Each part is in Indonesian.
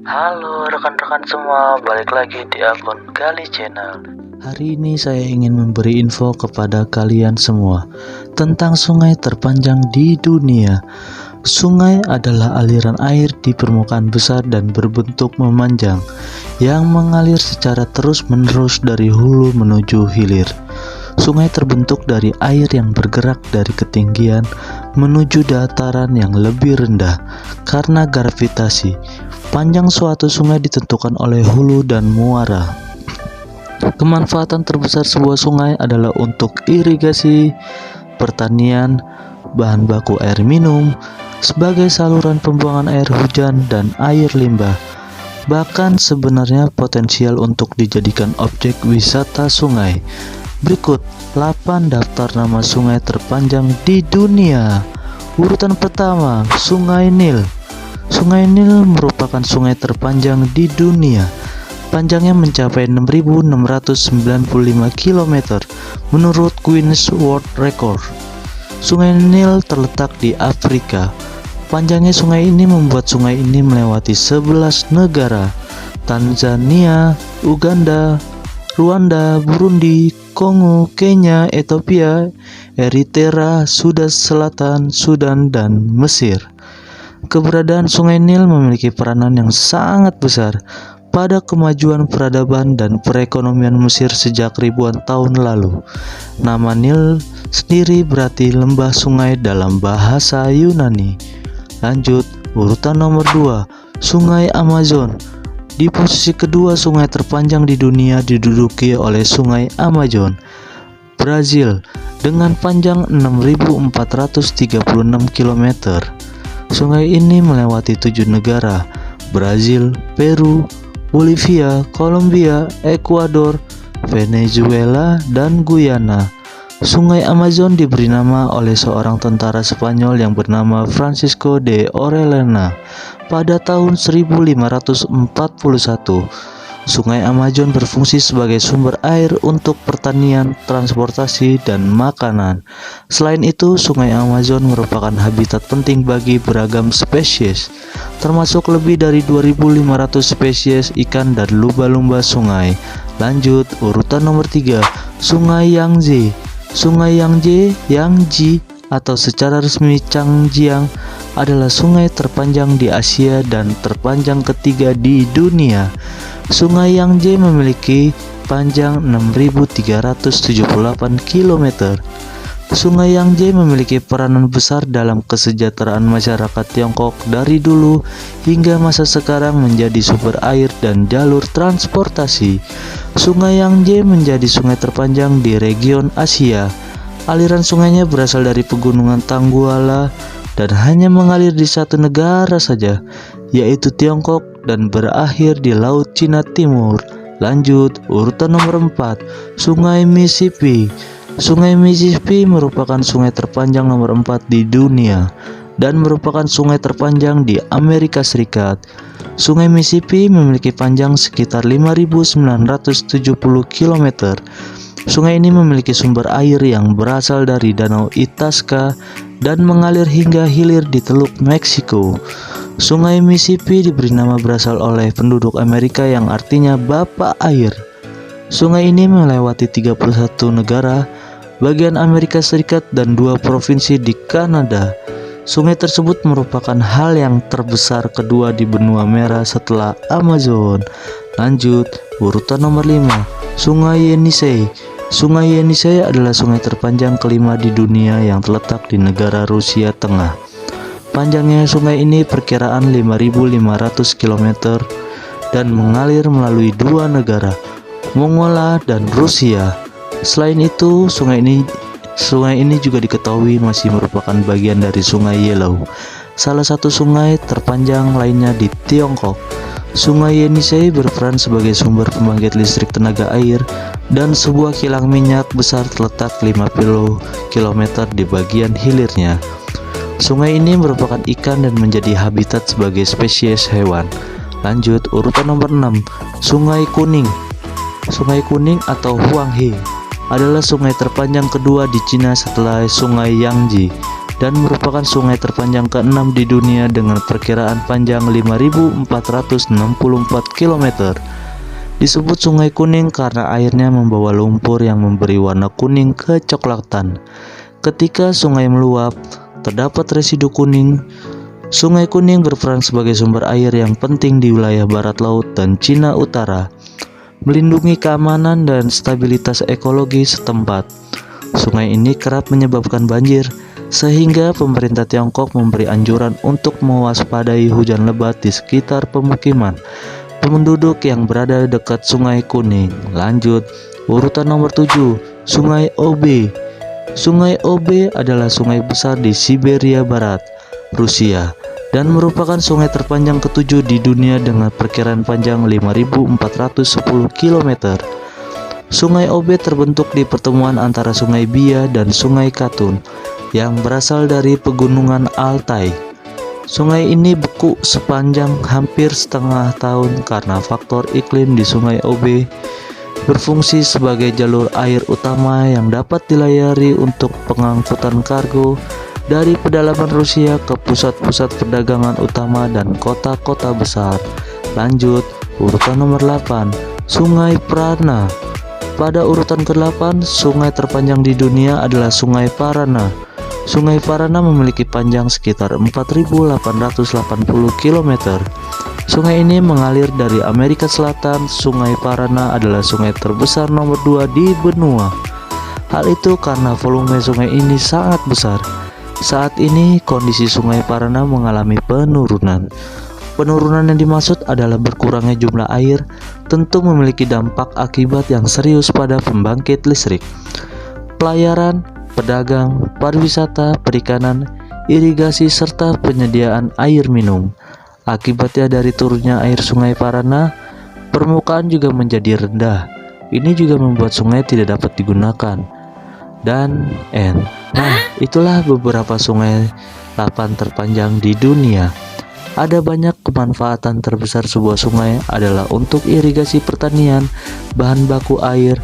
Halo rekan-rekan semua, balik lagi di akun Gali Channel. Hari ini saya ingin memberi info kepada kalian semua tentang sungai terpanjang di dunia. Sungai adalah aliran air di permukaan besar dan berbentuk memanjang yang mengalir secara terus-menerus dari hulu menuju hilir. Sungai terbentuk dari air yang bergerak dari ketinggian menuju dataran yang lebih rendah karena gravitasi. Panjang suatu sungai ditentukan oleh hulu dan muara. Kemanfaatan terbesar sebuah sungai adalah untuk irigasi, pertanian, bahan baku air minum, sebagai saluran pembuangan air hujan dan air limbah. Bahkan sebenarnya potensial untuk dijadikan objek wisata sungai. Berikut 8 daftar nama sungai terpanjang di dunia. Urutan pertama, Sungai Nil. Sungai Nil merupakan sungai terpanjang di dunia. Panjangnya mencapai 6.695 km menurut Guinness World Record. Sungai Nil terletak di Afrika. Panjangnya sungai ini membuat sungai ini melewati 11 negara: Tanzania, Uganda, Rwanda, Burundi, Kongo, Kenya, Ethiopia, Eritrea, Sudan Selatan, Sudan, dan Mesir. Keberadaan Sungai Nil memiliki peranan yang sangat besar pada kemajuan peradaban dan perekonomian Mesir sejak ribuan tahun lalu. Nama Nil sendiri berarti lembah sungai dalam bahasa Yunani. Lanjut, urutan nomor 2, Sungai Amazon. Di posisi kedua sungai terpanjang di dunia diduduki oleh Sungai Amazon, Brazil, dengan panjang 6.436 km. Sungai ini melewati 7 negara: Brazil, Peru, Bolivia, Kolombia, Ekuador, Venezuela, dan Guyana. Sungai Amazon diberi nama oleh seorang tentara Spanyol yang bernama Francisco de Orellana pada tahun 1541. Sungai Amazon berfungsi sebagai sumber air untuk pertanian, transportasi, dan makanan. Selain itu, Sungai Amazon merupakan habitat penting bagi beragam spesies, termasuk lebih dari 2.500 spesies ikan dan lumba-lumba sungai. Lanjut, urutan nomor 3, Sungai Yangtze. Sungai Yangtze atau secara resmi Changjiang adalah sungai terpanjang di Asia dan terpanjang ketiga di dunia. Sungai Yangtze memiliki panjang 6.378 km. Sungai Yangtze memiliki peranan besar dalam kesejahteraan masyarakat Tiongkok dari dulu hingga masa sekarang menjadi sumber air dan jalur transportasi. Sungai Yangtze menjadi sungai terpanjang di region Asia. Aliran sungainya berasal dari pegunungan Tangguala dan hanya mengalir di satu negara saja, yaitu Tiongkok, dan berakhir di Laut Cina Timur. Lanjut, urutan nomor 4, Sungai Mississippi. Sungai Mississippi merupakan sungai terpanjang nomor 4 di dunia dan merupakan sungai terpanjang di Amerika Serikat. Sungai Mississippi memiliki panjang sekitar 5.970 km. Sungai ini memiliki sumber air yang berasal dari Danau Itasca dan mengalir hingga hilir di Teluk Meksiko. Sungai Mississippi diberi nama berasal oleh penduduk Amerika yang artinya Bapak Air. Sungai ini melewati 31 negara bagian Amerika Serikat dan 2 provinsi di Kanada. Sungai tersebut merupakan hal yang terbesar kedua di benua merah setelah Amazon. Lanjut, urutan nomor 5, Sungai Yenisei. Sungai Yenisei adalah sungai terpanjang kelima di dunia yang terletak di negara Rusia Tengah. Panjangnya sungai ini perkiraan 5.500 km dan mengalir melalui 2 negara, Mongolia dan Rusia. Selain itu, sungai ini juga diketahui masih merupakan bagian dari Sungai Yellow, salah satu sungai terpanjang lainnya di Tiongkok. Sungai Yenisei berperan sebagai sumber pembangkit listrik tenaga air dan sebuah kilang minyak besar terletak 50 km di bagian hilirnya. Sungai ini merupakan ikan dan menjadi habitat sebagai spesies hewan. Lanjut, urutan nomor 6, Sungai Kuning. Sungai Kuning atau Huanghe adalah sungai terpanjang kedua di Cina setelah Sungai Yangtze dan merupakan sungai terpanjang ke-6 di dunia dengan perkiraan panjang 5.464 km. Disebut Sungai Kuning karena airnya membawa lumpur yang memberi warna kuning kecoklatan. Ketika sungai meluap, terdapat residu kuning. Sungai Kuning berperan sebagai sumber air yang penting di wilayah barat laut dan Cina Utara, melindungi keamanan dan stabilitas ekologi setempat. Sungai ini kerap menyebabkan banjir, sehingga pemerintah Tiongkok memberi anjuran untuk mewaspadai hujan lebat di sekitar pemukiman penduduk yang berada dekat Sungai Kuning. Lanjut, urutan nomor 7, Sungai Obe. Sungai Obe adalah sungai besar di Siberia Barat, Rusia, dan merupakan sungai terpanjang ke-7 di dunia dengan perkiraan panjang 5.410 km. Sungai Obe terbentuk di pertemuan antara Sungai Bia dan Sungai Katun yang berasal dari pegunungan Altai. Sungai ini beku sepanjang hampir setengah tahun karena faktor iklim di Sungai Obe berfungsi sebagai jalur air utama yang dapat dilayari untuk pengangkutan kargo dari pedalaman Rusia ke pusat-pusat perdagangan utama dan kota-kota besar. Lanjut, urutan nomor 8, Sungai Prana. Pada urutan ke-8, sungai terpanjang di dunia adalah Sungai Parana. Sungai Parana memiliki panjang sekitar 4.880 km. Sungai ini mengalir dari Amerika Selatan. Sungai Parana adalah sungai terbesar nomor 2 di benua. Hal itu karena volume sungai ini sangat besar. Saat ini kondisi Sungai Parana mengalami penurunan. Penurunan yang dimaksud adalah berkurangnya jumlah air, tentu memiliki dampak akibat yang serius pada pembangkit listrik, pelayaran, pedagang, pariwisata, perikanan, irigasi, serta penyediaan air minum. Akibatnya dari turunnya air Sungai Parana, permukaan juga menjadi rendah. Ini juga membuat sungai tidak dapat digunakan. Dan nah, itulah beberapa sungai 8 terpanjang di dunia. Ada banyak kemanfaatan terbesar sebuah sungai adalah untuk irigasi pertanian, bahan baku air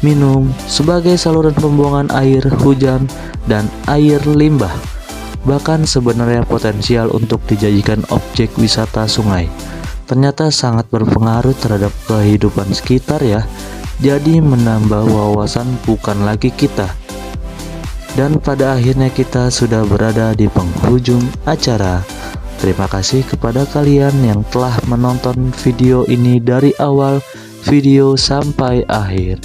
minum, sebagai saluran pembuangan air hujan dan air limbah. Bahkan sebenarnya potensial untuk dijadikan objek wisata sungai. Ternyata sangat berpengaruh terhadap kehidupan sekitar ya. Jadi menambah wawasan bukan lagi kita. Dan pada akhirnya kita sudah berada di penghujung acara. Terima kasih kepada kalian yang telah menonton video ini dari awal video sampai akhir.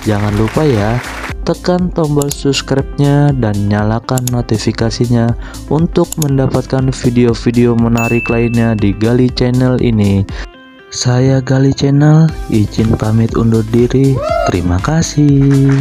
Jangan lupa ya, tekan tombol subscribe-nya dan nyalakan notifikasinya untuk mendapatkan video-video menarik lainnya di Gali Channel ini. Saya Gali Channel, izin pamit undur diri. Terima kasih.